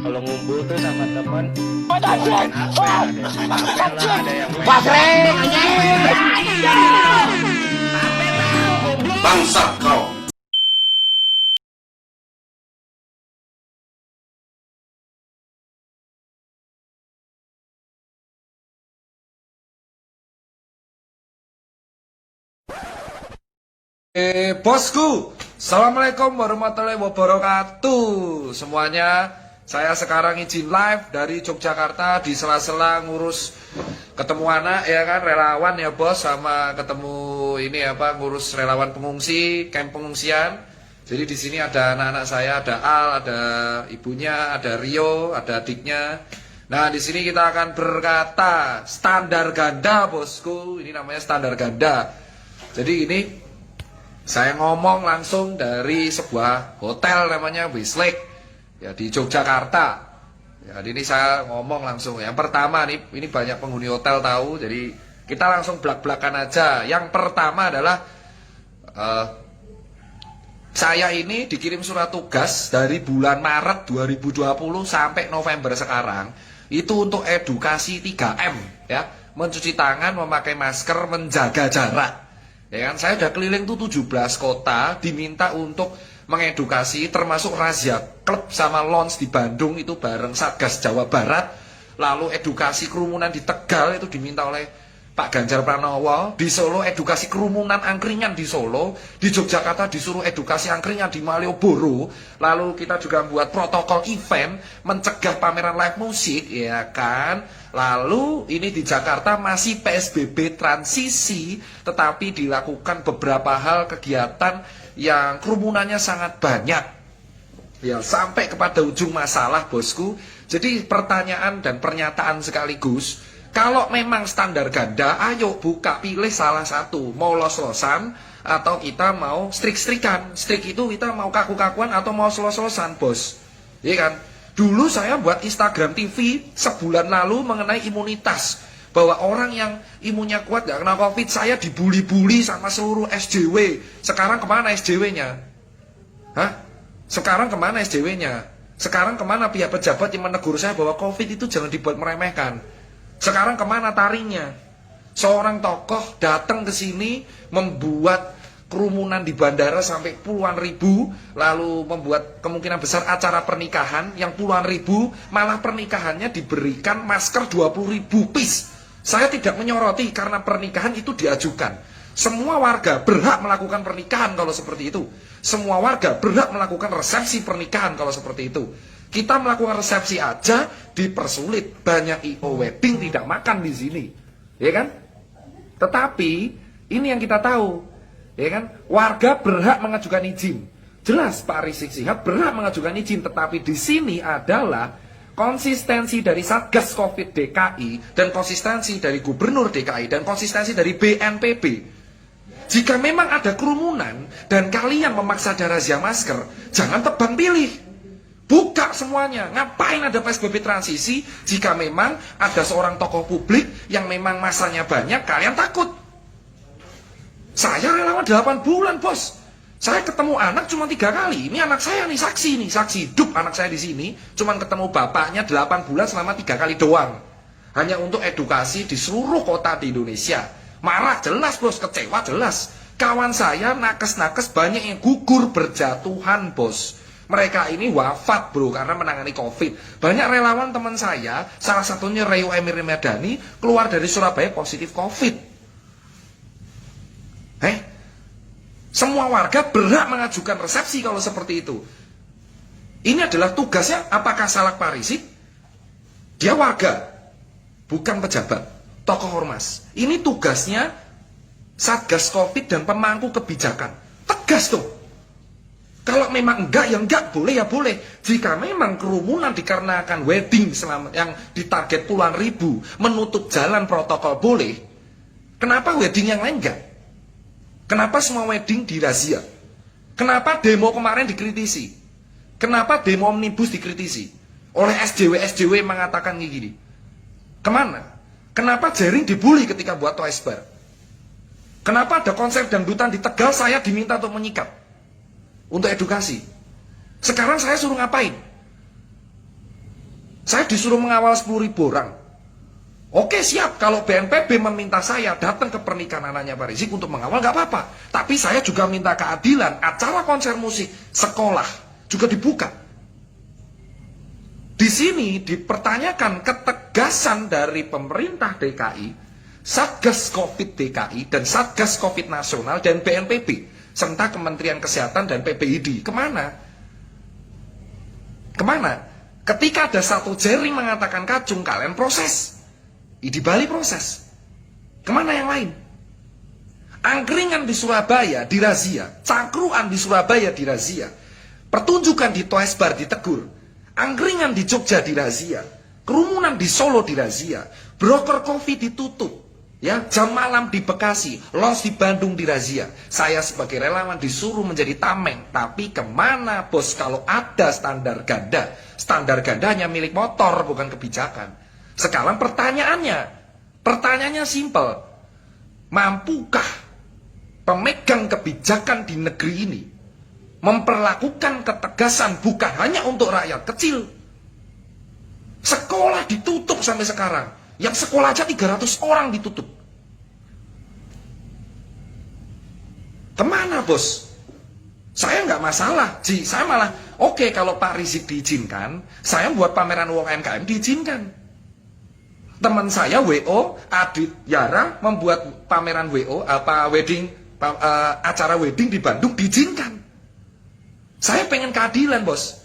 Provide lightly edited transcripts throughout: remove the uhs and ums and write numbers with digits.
Kalau ngumpul tuh sama teman Anjing! ada yang Pasreng! Bangsat kau. Bosku, Assalamualaikum warahmatullahi wabarakatuh semuanya. Saya sekarang izin live dari Yogyakarta di sela-sela ngurus ketemu anak ya kan, relawan ya bos, sama ketemu ini apa, ngurus relawan pengungsi, camp pengungsian. Jadi di sini ada anak-anak saya, ada Al, ada ibunya, ada Rio, ada adiknya. Nah, di sini kita akan berkata standar ganda bosku. Ini namanya standar ganda. Jadi ini saya ngomong langsung dari sebuah hotel namanya Westlake ya di Yogyakarta. Ya, ini saya ngomong langsung. Yang pertama nih, ini banyak penghuni hotel tahu, jadi kita langsung blak-blakan aja. Yang pertama adalah saya ini dikirim surat tugas dari bulan Maret 2020 sampai November sekarang. Itu untuk edukasi 3M ya, mencuci tangan, memakai masker, menjaga jarak. Ya kan, saya udah keliling tuh 17 kota, diminta untuk mengedukasi, termasuk razia klub sama lounge di Bandung itu bareng Satgas Jawa Barat. Lalu edukasi kerumunan di Tegal itu diminta oleh Pak Ganjar Pranowo. Di Solo edukasi kerumunan angkringan di Solo. Di Yogyakarta disuruh edukasi angkringan di Malioboro. Lalu kita juga buat protokol event, mencegah pameran live musik, ya kan. Lalu ini di Jakarta masih PSBB transisi, tetapi dilakukan beberapa hal kegiatan yang kerumunannya sangat banyak. Ya, sampai kepada ujung masalah bosku. Jadi pertanyaan dan pernyataan sekaligus, kalau memang standar ganda, ayo buka pilih salah satu, mau los-losan atau kita mau strik-strikan. Strik itu kita mau kaku-kakuan atau mau los-losan bos. Iya kan? Dulu saya buat Instagram TV sebulan lalu mengenai imunitas, bahwa orang yang imunnya kuat gak kena COVID. Saya dibully-bully sama seluruh SJW. Sekarang kemana SJW-nya? Hah? Sekarang kemana SJW-nya? Sekarang kemana pihak pejabat yang menegur saya bahwa COVID itu jangan dibuat meremehkan? Sekarang kemana taringnya? Seorang tokoh datang ke sini membuat kerumunan di bandara sampai puluhan ribu, lalu membuat kemungkinan besar acara pernikahan yang puluhan ribu, malah pernikahannya diberikan masker 20.000 piece. Saya tidak menyoroti karena pernikahan itu diajukan. Semua warga berhak melakukan pernikahan kalau seperti itu. Semua warga berhak melakukan resepsi pernikahan kalau seperti itu. Kita melakukan resepsi aja dipersulit. Banyak IO wedding tidak makan di sini, ya kan? Tetapi ini yang kita tahu, ya kan? Warga berhak mengajukan izin. Jelas Pak Rizik Sihab berhak mengajukan izin, tetapi di sini adalah konsistensi dari Satgas Covid DKI dan konsistensi dari Gubernur DKI dan konsistensi dari BNPB. Jika memang ada kerumunan dan kalian memaksa ada razia masker, jangan tebang pilih. Buka semuanya. Ngapain ada PSBB transisi jika memang ada seorang tokoh publik yang memang masanya banyak, kalian takut. Saya relawan 8 bulan bos. Saya ketemu anak cuma 3 kali. Ini anak saya nih, saksi hidup anak saya di sini. Cuma ketemu bapaknya 8 bulan selama 3 kali doang. Hanya untuk edukasi di seluruh kota di Indonesia. Marah jelas bos, kecewa jelas. Kawan saya nakes-nakes banyak yang gugur berjatuhan bos. Mereka ini wafat bro karena menangani COVID. Banyak relawan teman saya, salah satunya Rayo Emir Medani, keluar dari Surabaya positif COVID. Semua warga berhak mengajukan resepsi kalau seperti itu. Ini adalah tugasnya. Apakah salah Pak Rizik? Dia warga, bukan pejabat, tokoh ormas. Ini tugasnya Satgas Covid dan pemangku kebijakan. Tegas tuh. Kalau memang enggak, ya enggak, boleh ya boleh. Jika memang kerumunan dikarenakan wedding selama yang ditarget puluhan ribu, menutup jalan protokol boleh, kenapa wedding yang lain enggak? Kenapa semua wedding dirazia? Kenapa demo kemarin dikritisi? Kenapa demo omnibus dikritisi? Oleh SJW mengatakan gini. Kemana? Kenapa Jering dibully ketika buat Toys Bar? Kenapa ada konser dangdutan di Tegal saya diminta untuk menyikat? Untuk edukasi. Sekarang saya suruh ngapain? Saya disuruh mengawal 10.000 orang. Oke siap, kalau BNPB meminta saya datang ke pernikahan anaknya Pak Rizik untuk mengawal, nggak apa-apa. Tapi saya juga minta keadilan, acara konser musik, sekolah juga dibuka. Di sini dipertanyakan ketegasan dari pemerintah DKI, Satgas Covid DKI, dan Satgas Covid Nasional, dan BNPB, serta Kementerian Kesehatan dan PBID. Kemana? Kemana? Ketika ada satu jaring mengatakan kacung, kalian proses. Di Bali proses. Kemana yang lain? Angkringan di Surabaya dirazia, cangkruan di Surabaya dirazia, pertunjukan di Toys Bar ditegur, angkringan di Jogja dirazia, kerumunan di Solo dirazia, broker kopi ditutup, ya, jam malam di Bekasi, los di Bandung dirazia. Saya sebagai relawan disuruh menjadi tameng, tapi kemana bos kalau ada standar ganda? Standar ganda hanya milik motor, bukan kebijakan. Sekarang pertanyaannya simpel. Mampukah pemegang kebijakan di negeri ini memperlakukan ketegasan bukan hanya untuk rakyat kecil? Sekolah ditutup sampai sekarang. Yang sekolah aja 300 orang ditutup. Kemana bos? Saya nggak masalah, saya malah oke kalau Pak Rizik diizinkan, saya buat pameran UMKM diizinkan. Teman saya WO Adit Yara membuat pameran WO acara wedding di Bandung diizinkan. Saya pengen keadilan bos.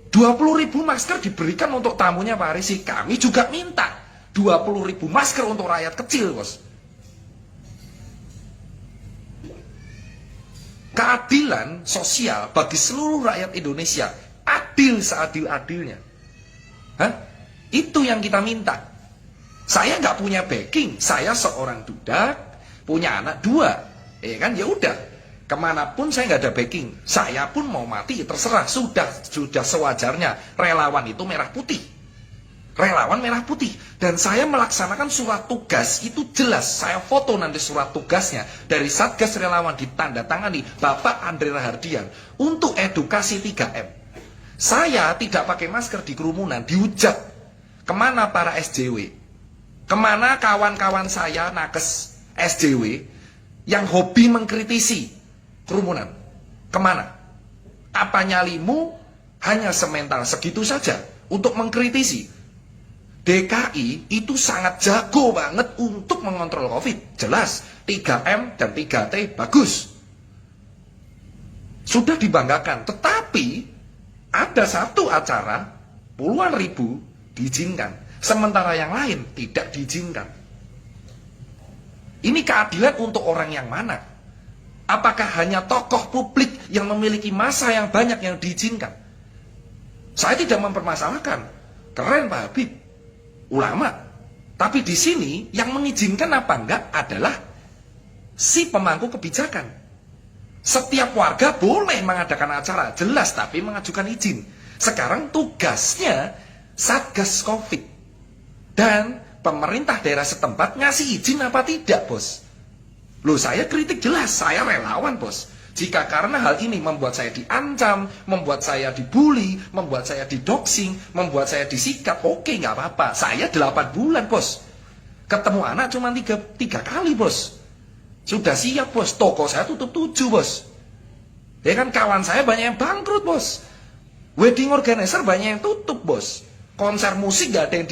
20.000 masker diberikan untuk tamunya Pak Rizik. Kami juga minta 20.000 masker untuk rakyat kecil bos. Keadilan sosial bagi seluruh rakyat Indonesia, adil seadil-adilnya. Itu yang kita minta. Saya nggak punya backing, saya seorang duda, punya anak 2, ya kan, ya udah, kemanapun saya nggak ada backing, saya pun mau mati terserah, sudah sewajarnya. Relawan itu merah putih, relawan merah putih, dan saya melaksanakan surat tugas itu jelas, saya foto nanti surat tugasnya dari Satgas Relawan ditandatangani Bapak Andre Rahardian untuk edukasi 3M. Saya tidak pakai masker di kerumunan, dihujat. Kemana para SJW? Kemana kawan-kawan saya nakes SJW yang hobi mengkritisi kerumunan? Kemana? Apa nyalimu hanya semental segitu saja untuk mengkritisi? DKI itu sangat jago banget untuk mengontrol COVID. Jelas, 3M dan 3T bagus. Sudah dibanggakan. Tetapi ada satu acara puluhan ribu diizinkan. Sementara yang lain tidak diizinkan. Ini keadilan untuk orang yang mana? Apakah hanya tokoh publik yang memiliki massa yang banyak yang diizinkan? Saya tidak mempermasalahkan. Keren Pak Habib, ulama. Tapi di sini yang mengizinkan apa enggak adalah si pemangku kebijakan. Setiap warga boleh mengadakan acara, jelas, tapi mengajukan izin. Sekarang tugasnya Satgas Covid dan pemerintah daerah setempat ngasih izin apa tidak bos. Loh, saya kritik jelas, saya relawan bos. Jika karena hal ini membuat saya diancam, membuat saya dibully, membuat saya didoxing, membuat saya disikat, oke nggak apa-apa. Saya 8 bulan bos, ketemu anak cuma 3 kali bos. Sudah siap bos, toko saya tutup 7 bos. Ya kan, kawan saya banyak yang bangkrut bos. Wedding organizer banyak yang tutup bos. Konser musik gak ada yang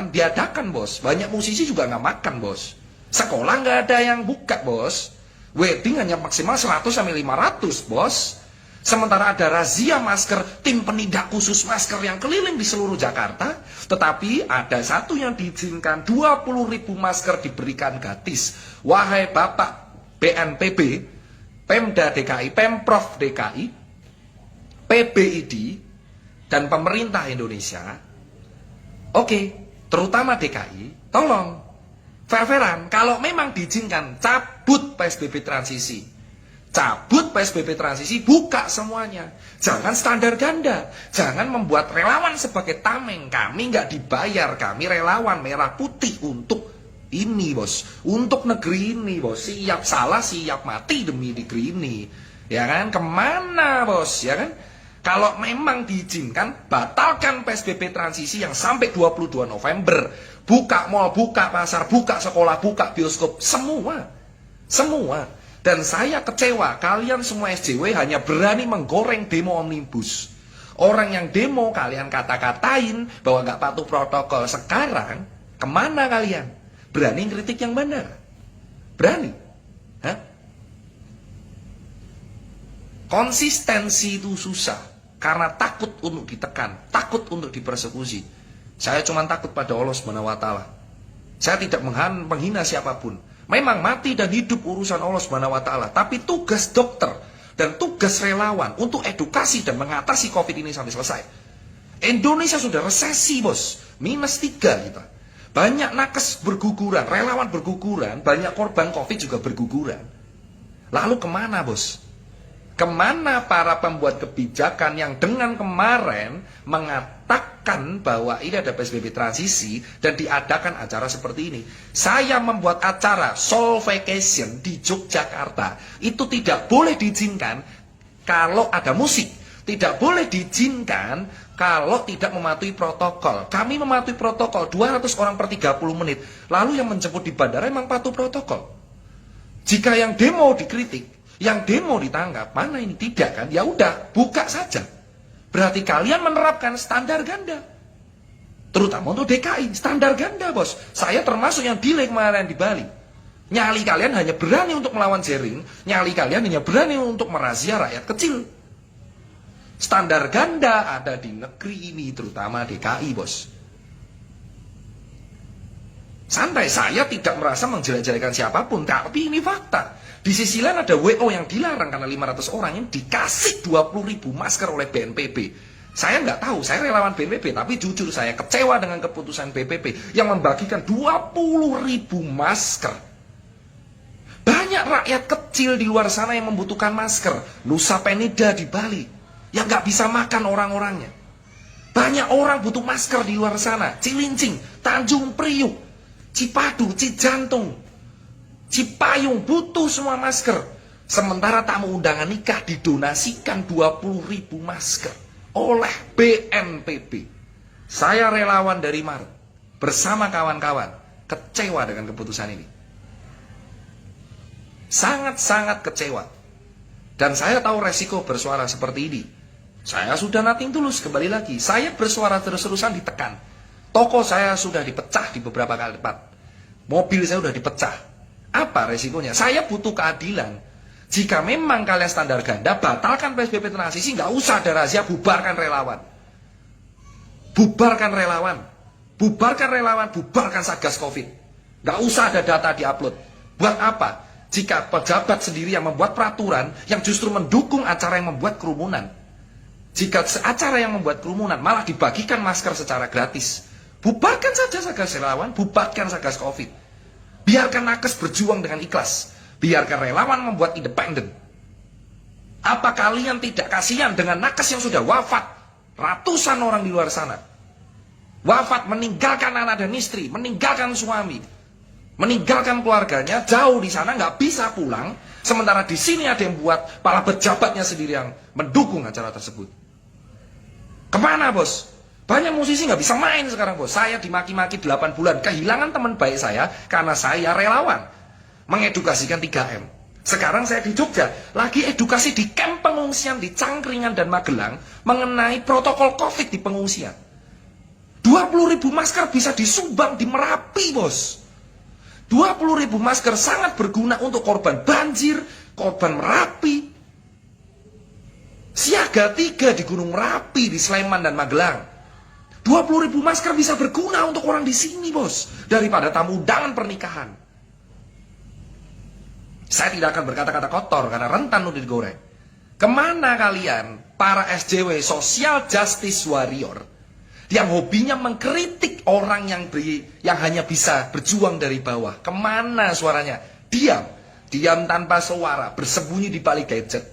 diadakan bos. Banyak musisi juga gak makan bos. Sekolah gak ada yang buka bos. Wedding hanya maksimal 100-500 bos. Sementara ada razia masker, tim penindak khusus masker yang keliling di seluruh Jakarta. Tetapi ada satu yang diizinkan, 20.000 masker diberikan gratis. Wahai Bapak BNPB, Pemda DKI, Pemprov DKI, PBID, dan pemerintah Indonesia, oke, terutama DKI, tolong, fair-fairan, kalau memang diizinkan, cabut PSBB transisi. Cabut PSBB transisi, buka semuanya. Jangan standar ganda. Jangan membuat relawan sebagai tameng. Kami nggak dibayar, kami relawan merah putih untuk ini bos. Untuk negeri ini bos. Siap salah, siap mati demi negeri ini. Ya kan, kemana bos, ya kan? Kalau memang diizinkan, batalkan PSBB transisi yang sampai 22 November. Buka mal, buka pasar, buka sekolah, buka bioskop, semua. Semua. Dan saya kecewa, kalian semua SJW hanya berani menggoreng demo omnibus. Orang yang demo kalian kata-katain bahwa nggak patuh protokol. Sekarang, kemana kalian? Berani kritik yang benar? Berani? Hah? Konsistensi itu susah. Karena takut untuk ditekan, takut untuk dipersekusi. Saya cuma takut pada Allah Subhanahu wa taala. Saya tidak menghina siapapun. Memang mati dan hidup urusan Allah Subhanahu wa taala, tapi tugas dokter dan tugas relawan untuk edukasi dan mengatasi Covid ini sampai selesai. Indonesia sudah resesi, Bos. -3 kita. Banyak nakes berguguran, relawan berguguran, banyak korban Covid juga berguguran. Lalu kemana, Bos? Kemana para pembuat kebijakan yang dengan kemarin mengatakan bahwa ini ada PSBB transisi dan diadakan acara seperti ini? Saya membuat acara Soul Vacation di Yogyakarta. Itu tidak boleh diizinkan kalau ada musik. Tidak boleh diizinkan kalau tidak mematuhi protokol. Kami mematuhi protokol 200 orang per 30 menit. Lalu yang menjemput di bandara memang patuh protokol. Jika yang demo dikritik, yang demo ditangkap, mana ini? Tidak kan? Ya udah, buka saja. Berarti kalian menerapkan standar ganda. Terutama untuk DKI, standar ganda, Bos. Saya termasuk yang delay kemarin di Bali. Nyali kalian hanya berani untuk melawan jaring, nyali kalian hanya berani untuk merazia rakyat kecil. Standar ganda ada di negeri ini, terutama DKI, Bos. Santai, saya tidak merasa menjelek-jelekan siapapun, tapi ini fakta. Di sisi lain ada WO yang dilarang karena 500 orang yang dikasih 20.000 masker oleh BNPB. Saya nggak tahu, saya relawan BNPB, tapi jujur saya kecewa dengan keputusan BNPB yang membagikan 20.000 masker. Banyak rakyat kecil di luar sana yang membutuhkan masker. Nusa Penida di Bali, yang nggak bisa makan orang-orangnya. Banyak orang butuh masker di luar sana. Cilincing, Tanjung Priuk, Cipadu, Cijantung, Cipayung butuh semua masker. Sementara tamu undangan nikah didonasikan 20.000 masker oleh BNPB. Saya relawan dari Maret bersama kawan-kawan kecewa dengan keputusan ini. Sangat-sangat kecewa. Dan saya tahu resiko bersuara seperti ini. Saya sudah nothing tulus, kembali lagi. Saya bersuara terus-terusan ditekan. Toko saya sudah dipecah di beberapa kali lipat. Mobil saya sudah dipecah. Apa resikonya? Saya butuh keadilan. Jika memang kalian standar ganda, batalkan PSBB transisi, nggak usah ada rahasia, bubarkan relawan. Bubarkan relawan. Bubarkan relawan, bubarkan Satgas Covid. Nggak usah ada data diupload. Buat apa? Jika pejabat sendiri yang membuat peraturan, yang justru mendukung acara yang membuat kerumunan. Jika acara yang membuat kerumunan, malah dibagikan masker secara gratis. Bubarkan saja Satgas relawan, bubarkan Satgas Covid. Biarkan nakes berjuang dengan ikhlas. Biarkan relawan membuat independen. Apa kalian tidak kasihan dengan nakes yang sudah wafat? Ratusan orang di luar sana. Wafat meninggalkan anak dan istri, meninggalkan suami, meninggalkan keluarganya, jauh di sana, nggak bisa pulang. Sementara di sini ada yang buat para pejabatnya sendiri yang mendukung acara tersebut. Kemana, Bos? Banyak musisi nggak bisa main sekarang, Bos. Saya dimaki-maki 8 bulan. Kehilangan teman baik saya karena saya relawan mengedukasikan 3M. Sekarang saya di Jogja, lagi edukasi di kamp pengungsian di Cangkringan dan Magelang mengenai protokol Covid di pengungsian. 20.000 masker bisa disumbang di Merapi, Bos. 20.000 masker sangat berguna untuk korban banjir, korban Merapi. Siaga 3 di Gunung Merapi, di Sleman dan Magelang. 20.000 masker bisa berguna untuk orang di sini, Bos, daripada tamu undangan pernikahan. Saya tidak akan berkata-kata kotor karena rentan untuk digoreng. Kemana kalian, para SJW, social justice warrior, yang hobinya mengkritik orang yang hanya bisa berjuang dari bawah? Kemana suaranya? Diam, diam tanpa suara, bersembunyi di balik gadget.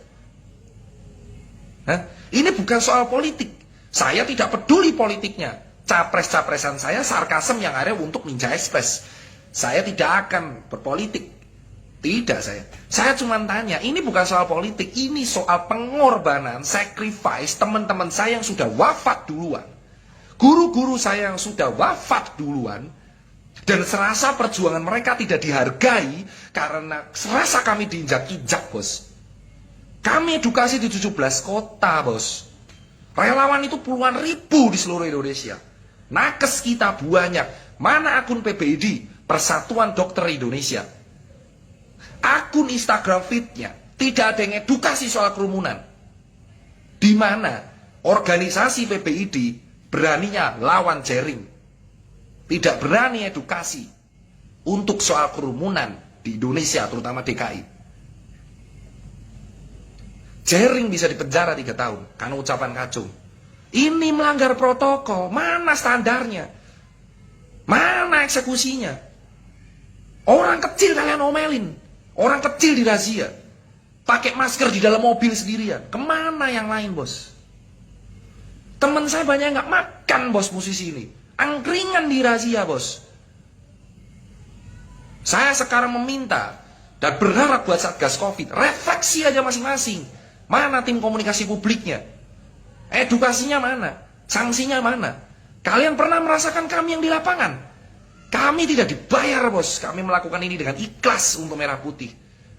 Ini bukan soal politik. Saya tidak peduli politiknya. Capres-capresan saya sarkasem yang ada untuk Ninja Express. Saya tidak akan berpolitik. Tidak saya. Saya cuma tanya, ini bukan soal politik, ini soal pengorbanan, sacrifice teman-teman saya yang sudah wafat duluan. Guru-guru saya yang sudah wafat duluan, dan serasa perjuangan mereka tidak dihargai karena serasa kami diinjak-injak, bos. Kami edukasi di 17 kota, bos. Relawan itu puluhan ribu di seluruh Indonesia. Nakes kita banyak. Mana akun PBID, Persatuan Dokter Indonesia? Akun Instagram feed-nya tidak ada yang edukasi soal kerumunan. Di mana organisasi PBID beraninya lawan jaring, tidak berani edukasi untuk soal kerumunan di Indonesia, terutama DKI. Jaring bisa dipenjara 3 tahun karena ucapan kacung. Ini melanggar protokol. Mana standarnya? Mana eksekusinya? Orang kecil kalian omelin. Orang kecil dirazia. Pakai masker di dalam mobil sendirian. Kemana yang lain, bos? Teman saya banyak nggak makan, bos, musisi ini. Angkringan dirazia, bos. Saya sekarang meminta dan berharap buat Satgas Covid, refleksi aja masing-masing. Mana tim komunikasi publiknya? Edukasinya mana? Sanksinya mana? Kalian pernah merasakan kami yang di lapangan? Kami tidak dibayar, bos. Kami melakukan ini dengan ikhlas untuk Merah Putih.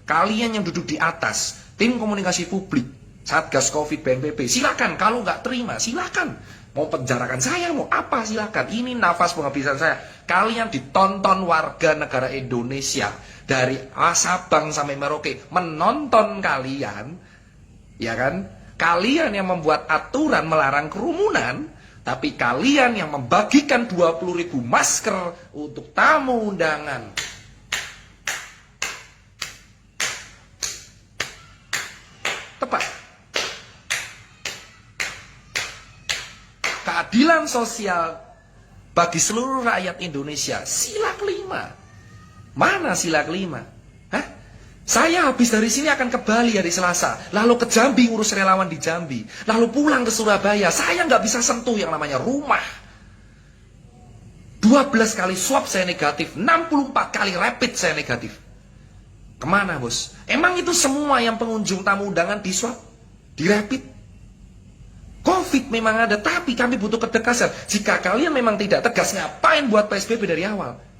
Kalian yang duduk di atas, tim komunikasi publik, Satgas Covid, BNPB, silakan. Kalau nggak terima, silakan. Mau penjarakan saya, mau apa, silakan. Ini nafas penghabisan saya. Kalian ditonton warga negara Indonesia dari Sabang sampai Merauke, menonton kalian. Ya kan? Kalian yang membuat aturan melarang kerumunan, tapi kalian yang membagikan 20.000 masker untuk tamu undangan. Tepat. Keadilan sosial bagi seluruh rakyat Indonesia. Sila kelima. Mana sila kelima? Hah? Saya habis dari sini akan ke Bali hari Selasa, lalu ke Jambi ngurus relawan di Jambi, lalu pulang ke Surabaya. Saya nggak bisa sentuh yang namanya rumah. 12 kali swab saya negatif, 64 kali rapid saya negatif. Kemana, bos? Emang itu semua yang pengunjung tamu undangan di swab, di rapid? Covid memang ada, tapi kami butuh ketegasan. Jika kalian memang tidak tegas, ngapain buat PSBB dari awal?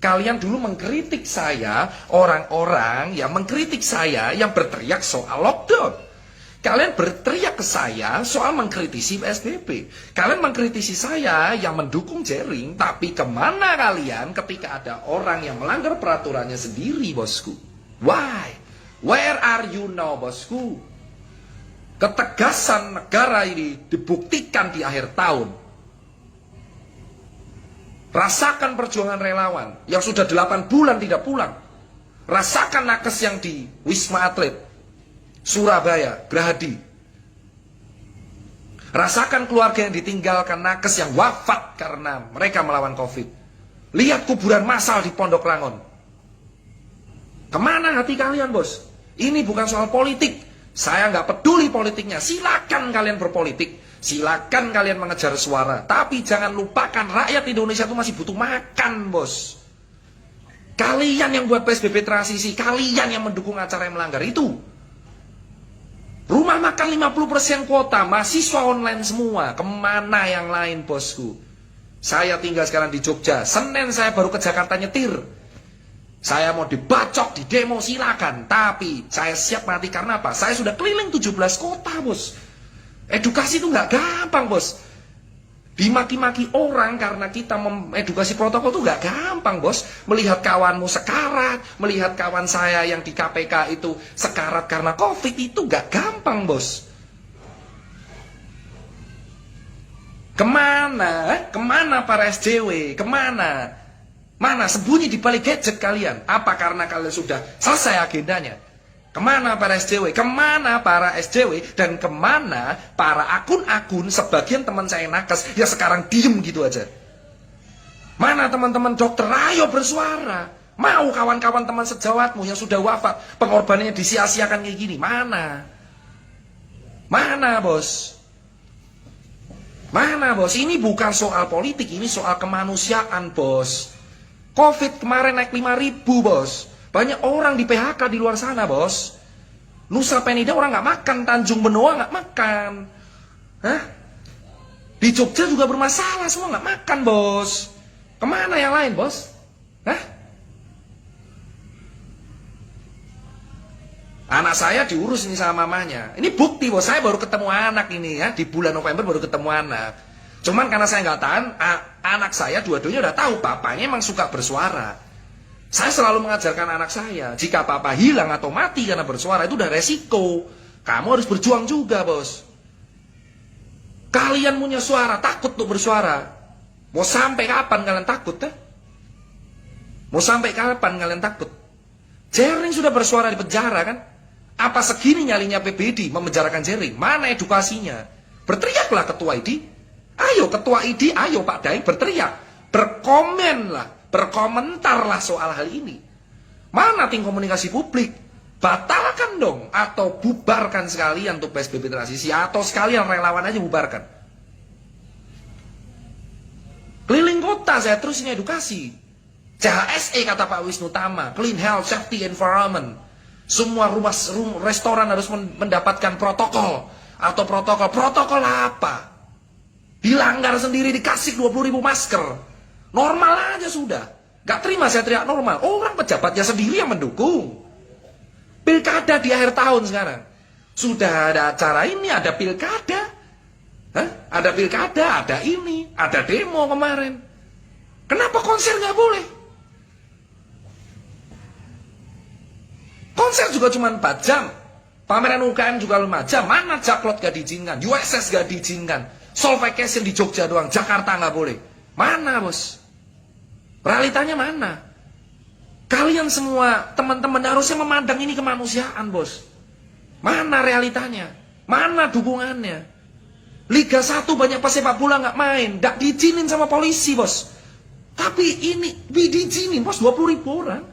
Kalian dulu mengkritik saya, orang-orang yang mengkritik saya yang berteriak soal lockdown. Kalian berteriak ke saya soal mengkritisi PSBB. Kalian mengkritisi saya yang mendukung jaring, tapi kemana kalian ketika ada orang yang melanggar peraturannya sendiri, bosku? Why? Where are you now, bosku? Ketegasan negara ini dibuktikan di akhir tahun. Rasakan perjuangan relawan yang sudah 8 bulan tidak pulang. Rasakan nakes yang di Wisma Atlet, Surabaya, Gerahadi. Rasakan keluarga yang ditinggalkan nakes yang wafat karena mereka melawan Covid. Lihat kuburan massal di Pondok Rangon. Kemana hati kalian, bos? Ini bukan soal politik. Saya nggak peduli politiknya. Silakan kalian berpolitik. Silakan kalian mengejar suara, tapi jangan lupakan rakyat Indonesia itu masih butuh makan, bos. Kalian yang buat PSBB transisi, kalian yang mendukung acara yang melanggar itu. Rumah makan 50% kuota, mahasiswa online semua. Kemana yang lain, bosku? Saya tinggal sekarang di Jogja. Senin saya baru ke Jakarta nyetir. Saya mau dibacok, di demo, silakan. Tapi saya siap mati karena apa? Saya sudah keliling 17 kota, bos. Edukasi itu nggak gampang, bos. Dimaki-maki orang karena kita mengedukasi protokol itu nggak gampang, bos. Melihat kawanmu sekarat, melihat kawan saya yang di KPK itu sekarat karena Covid itu nggak gampang, bos. Kemana? Kemana para SJW? Kemana? Mana sembunyi di balik gadget kalian? Apa karena kalian sudah selesai agendanya? Kemana para SJW? Kemana para SJW? Dan kemana para akun-akun sebagian teman saya nakes yang sekarang diem gitu aja? Mana teman-teman dokter? Ayo bersuara. Mau kawan-kawan teman sejawatmu yang sudah wafat, pengorbanannya disia-siakan kayak gini? Mana? Mana, bos? Mana, bos? Ini bukan soal politik, ini soal kemanusiaan, bos. Covid kemarin naik 5.000, bos. Banyak orang di PHK di luar sana, bos. Nusa Penida orang nggak makan, Tanjung Benoa nggak makan. Hah? Di Jogja juga bermasalah, semua nggak makan, bos. Kemana yang lain, bos? Hah? Anak saya diurus ini sama mamanya. Ini bukti, bos. Saya baru ketemu anak ini ya. Di bulan November baru ketemu anak. Cuman karena saya nggak tahan, anak saya dua-duanya udah tahu bapaknya emang suka bersuara. Saya selalu mengajarkan anak saya, jika papa hilang atau mati karena bersuara itu udah resiko. Kamu harus berjuang juga, bos. Kalian punya suara, takut untuk bersuara. Mau sampai kapan kalian takut, ya? Mau sampai kapan kalian takut? Jering sudah bersuara di penjara, kan? Apa segini nyalinya PBD memenjarakan Jering? Mana edukasinya? Berteriaklah ketua ID. Ayo ketua ID, ayo Pak Daeng berteriak. Berkomenlah, berkomentarlah soal hal ini. Mana tim komunikasi publik? Batalkan dong atau bubarkan sekalian untuk PSBB transisi atau sekalian relawan aja bubarkan. Keliling kota saya terus ini edukasi. CHSE kata Pak Wisnu Tama, Clean Health, Safety, Environment. Semua restoran harus mendapatkan protokol atau protokol apa? Dilanggar sendiri dikasih 20.000 masker. Normal aja sudah. Gak terima saya teriak normal. Orang pejabatnya sendiri yang mendukung. Pilkada di akhir tahun sekarang. Sudah ada acara ini, ada pilkada. Hah? Ada pilkada, ada ini, ada demo kemarin. Kenapa konser gak boleh? Konser juga cuma 4 jam. Pameran UKM juga 5 jam. Mana Jaklot gak diizinkan? USS gak diizinkan. Soul Vacation di Jogja doang. Jakarta gak boleh. Mana, bos? Realitanya mana? Kalian semua teman-teman harusnya memandang ini kemanusiaan, bos. Mana realitanya? Mana dukungannya? Liga 1 banyak pesepak bola nggak main, nggak diizinin sama polisi, bos. Tapi ini diizinin, bos, 20.000 orang.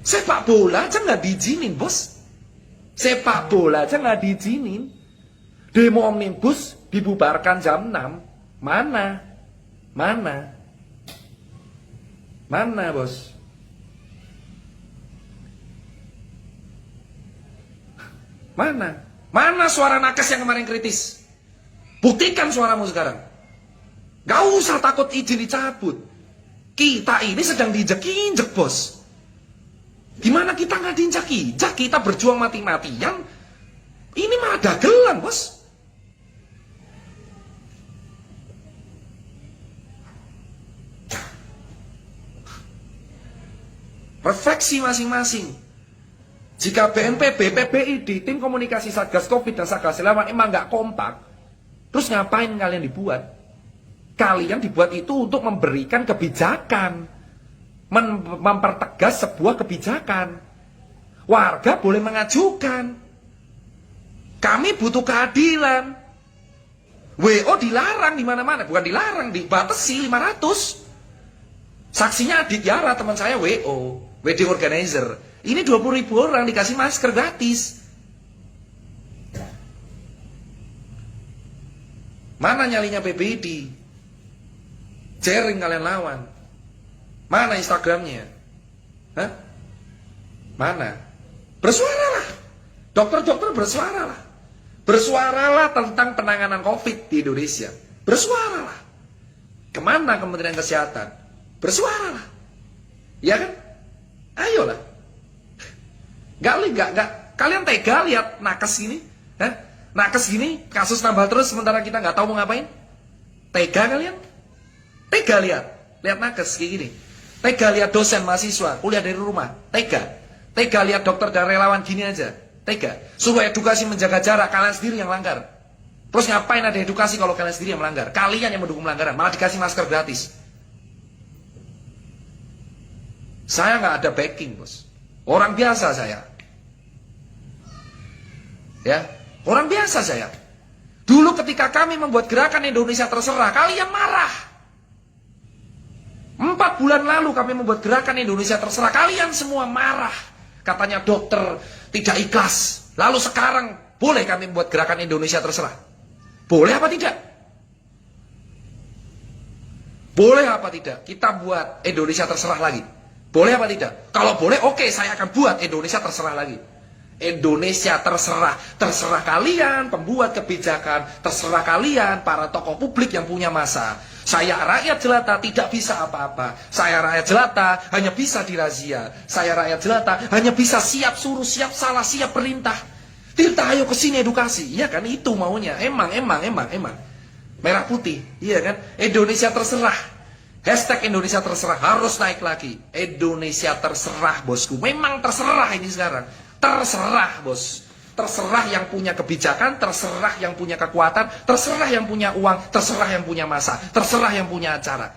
Sepak bola aja nggak diizinin, bos. Sepak bola aja nggak diizinin. Demo omnibus dibubarkan jam 6. Mana? Mana? Mana, bos? Mana? Mana suara nakes yang kemarin kritis? Buktikan suaramu sekarang. Gak usah takut izin dicabut. Kita ini sedang diinjek-injek, bos. Gimana kita nggak diinjak-injak? Kita berjuang mati-matian. Ini mah dagelan, bos. Refleksi masing-masing. Jika BNPB, PBID, tim komunikasi Satgas Covid dan Satgas Relawan emang nggak kompak, terus ngapain kalian dibuat? Kalian dibuat itu untuk memberikan kebijakan, mempertegas sebuah kebijakan. Warga boleh mengajukan. Kami butuh keadilan. WO dilarang di mana-mana, bukan dilarang, dibatasi 500. Saksinya Adit Yara, teman saya WO, wedding organizer. Ini 20.000 orang dikasih masker gratis. Mana nyalinya PBD? Jering kalian lawan. Mana Instagramnya? Hah? Mana? Bersuaralah. Dokter-dokter bersuaralah. Bersuaralah tentang penanganan COVID di Indonesia. Bersuaralah. Kemana Kementerian Kesehatan? Bersuaralah. Ya kan? Ayolah. Gak, kalian tega lihat nakes gini? Hah? Nakes gini, kasus nambah terus sementara kita nggak tahu mau ngapain? Tega kalian? Tega lihat nakes kayak gini. Tega lihat dosen mahasiswa kuliah dari rumah. Tega. Tega lihat dokter dan relawan gini aja. Tega. Suruh edukasi menjaga jarak, kalian sendiri yang langgar. Terus ngapain ada edukasi kalau kalian sendiri yang melanggar? Kalian yang mendukung pelanggaran, malah dikasih masker gratis. Saya nggak ada backing, bos. Orang biasa saya. Ya, orang biasa saya. Dulu ketika kami membuat gerakan Indonesia Terserah, kalian marah. 4 bulan lalu kami membuat gerakan Indonesia Terserah, kalian semua marah. Katanya dokter tidak ikhlas. Lalu sekarang boleh kami membuat gerakan Indonesia Terserah? Boleh apa tidak? Boleh apa tidak? Kita buat Indonesia Terserah lagi. Boleh apa tidak? Kalau boleh, oke, saya akan buat Indonesia terserah lagi. Indonesia terserah. Terserah kalian, pembuat kebijakan. Terserah kalian, para tokoh publik yang punya masa. Saya rakyat jelata tidak bisa apa-apa. Saya rakyat jelata hanya bisa dirazia. Saya rakyat jelata hanya bisa siap suruh, siap salah, siap perintah. Tirta, ayo ke sini edukasi. Iya kan, itu maunya. Emang. Merah putih, iya kan? Indonesia terserah. Hashtag Indonesia terserah harus naik lagi. Indonesia terserah, bosku. Memang terserah ini sekarang. Terserah, bos. Terserah yang punya kebijakan, terserah yang punya kekuatan, terserah yang punya uang, terserah yang punya masa, terserah yang punya acara.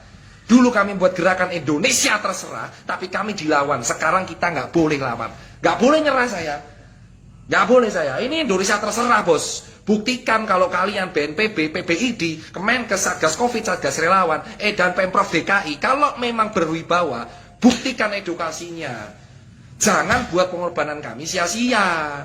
Dulu kami buat gerakan Indonesia terserah, tapi kami dilawan. Sekarang kita nggak boleh lawan. Nggak boleh nyerah saya. Nggak boleh saya. Ini Indonesia terserah, bos. Buktikan kalau kalian BNPB, PBID, Kemenkes, Satgas Covid, Satgas Relawan, dan Pemprov DKI, kalau memang berwibawa, buktikan edukasinya. Jangan buat pengorbanan kami sia-sia.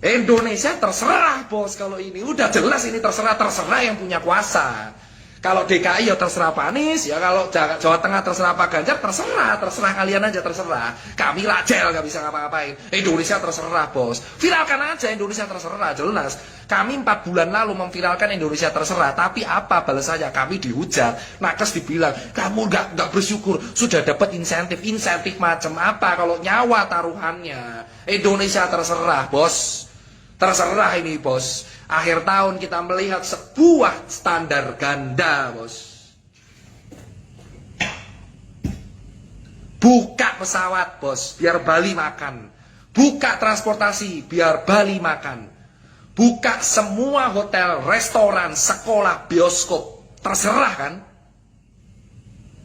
Indonesia terserah, bos. Kalau ini udah jelas ini terserah yang punya kuasa. Kalau DKI ya terserah Pak Anies, ya kalau Jawa Tengah terserah Pak Ganjar, terserah kalian aja terserah. Kami lajel gak bisa ngapa-ngapain. Indonesia terserah, bos. Viralkan aja Indonesia terserah, jelas. Kami 4 bulan lalu memviralkan Indonesia terserah, tapi apa balasannya? Kami dihujat. Nakes dibilang, kamu gak bersyukur, sudah dapat insentif macam apa kalau nyawa taruhannya. Indonesia terserah, bos. Terserah ini, bos. Akhir tahun kita melihat sebuah standar ganda, bos. Buka pesawat, bos, biar Bali makan. Buka transportasi, biar Bali makan. Buka semua hotel, restoran, sekolah, bioskop. Terserah kan?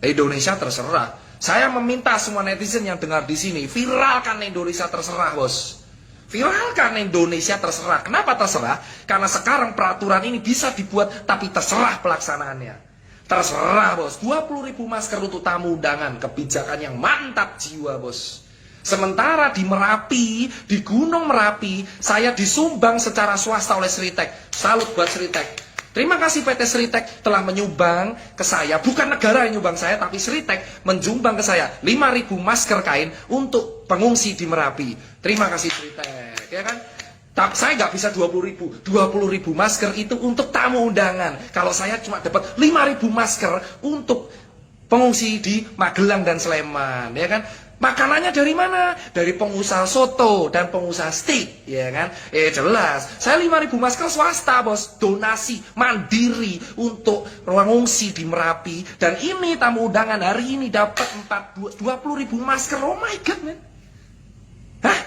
Indonesia terserah. Saya meminta semua netizen yang dengar di sini, viralkan Indonesia terserah, bos. Viralkan Indonesia terserah. Kenapa terserah? Karena sekarang peraturan ini bisa dibuat, tapi terserah pelaksanaannya. Terserah, bos. 20.000 masker untuk tamu undangan. Kebijakan yang mantap jiwa, bos. Sementara di Merapi, di Gunung Merapi, saya disumbang secara swasta oleh Sritek. Salut buat Sritek. Terima kasih PT Sritek telah menyumbang ke saya. Bukan negara yang nyumbang saya, tapi Sritek menyumbang ke saya 5.000 masker kain untuk pengungsi di Merapi. Terima kasih Sritek, ya kan? Saya nggak bisa 20.000. 20.000 masker itu untuk tamu undangan. Kalau saya cuma dapat 5.000 masker untuk pengungsi di Magelang dan Sleman, ya kan? Makanannya dari mana? Dari pengusaha soto dan pengusaha steak, ya kan? Jelas. Saya 5.000 masker swasta, bos. Donasi mandiri untuk pengungsi di Merapi. Dan ini tamu undangan hari ini dapat 20.000 masker. Oh my god, man. Hah?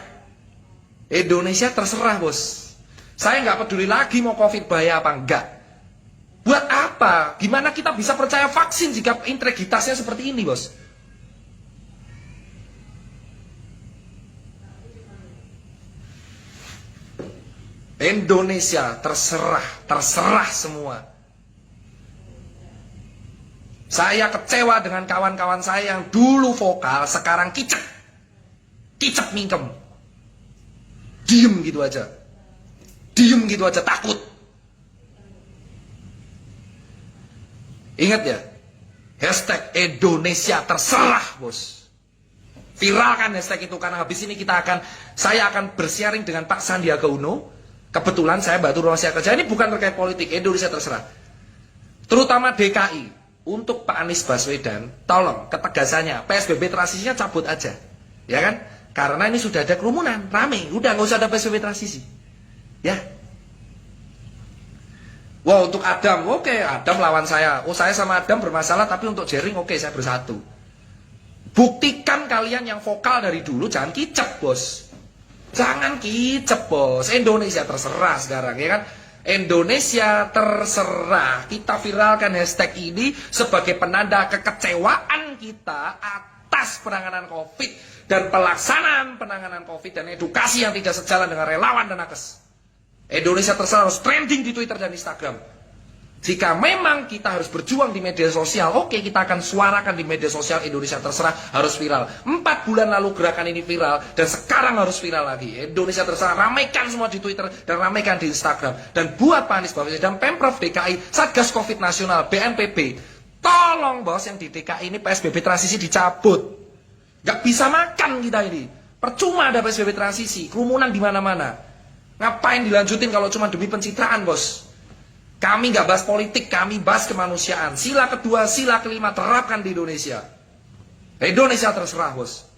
Indonesia terserah, bos. Saya nggak peduli lagi mau COVID bahaya apa enggak. Buat apa? Gimana kita bisa percaya vaksin jika integritasnya seperti ini, bos? Indonesia terserah semua. Saya kecewa dengan kawan-kawan saya yang dulu vokal, sekarang kicep mingkem. Diem gitu aja, takut. Ingat ya, hashtag Indonesia terserah, bos. Viralkan hashtag itu, karena habis ini saya akan bersharing dengan Pak Sandiaga Uno. Kebetulan saya bantu rahasia kerja, ini bukan terkait politik, Indonesia terserah. Terutama DKI, untuk Pak Anies Baswedan, tolong ketegasannya, PSBB transisinya cabut aja. Ya kan? Karena ini sudah ada kerumunan, rame, udah nggak usah ada PSBB transisi. Ya. Wah, untuk Adam, oke, Adam lawan saya. Oh, saya sama Adam bermasalah, tapi untuk Jering, oke, saya bersatu. Buktikan kalian yang vokal dari dulu, jangan kicep, bos. Jangan kicep, bos. Indonesia terserah sekarang, ya kan? Indonesia terserah. Kita viralkan hashtag ini sebagai penanda kekecewaan kita atas penanganan COVID dan pelaksanaan penanganan COVID dan edukasi yang tidak sejalan dengan relawan dan nakes. Indonesia terserah harus trending di Twitter dan Instagram. Jika memang kita harus berjuang di media sosial, oke, kita akan suarakan di media sosial. Indonesia terserah harus viral. 4 bulan lalu gerakan ini viral, dan sekarang harus viral lagi. Indonesia terserah, ramaikan semua di Twitter dan ramaikan di Instagram. Dan buat Pak Anies Baswedan dan Pemprov DKI, Satgas Covid Nasional, BNPB, Tolong bos, yang di DKI ini PSBB transisi dicabut. Nggak bisa makan kita ini. Percuma ada PSBB transisi, kerumunan di mana-mana. Ngapain dilanjutin kalau cuma demi pencitraan, bos? Kami nggak bahas politik, kami bahas kemanusiaan. Sila kedua, sila kelima terapkan di Indonesia. Indonesia terserah, bos.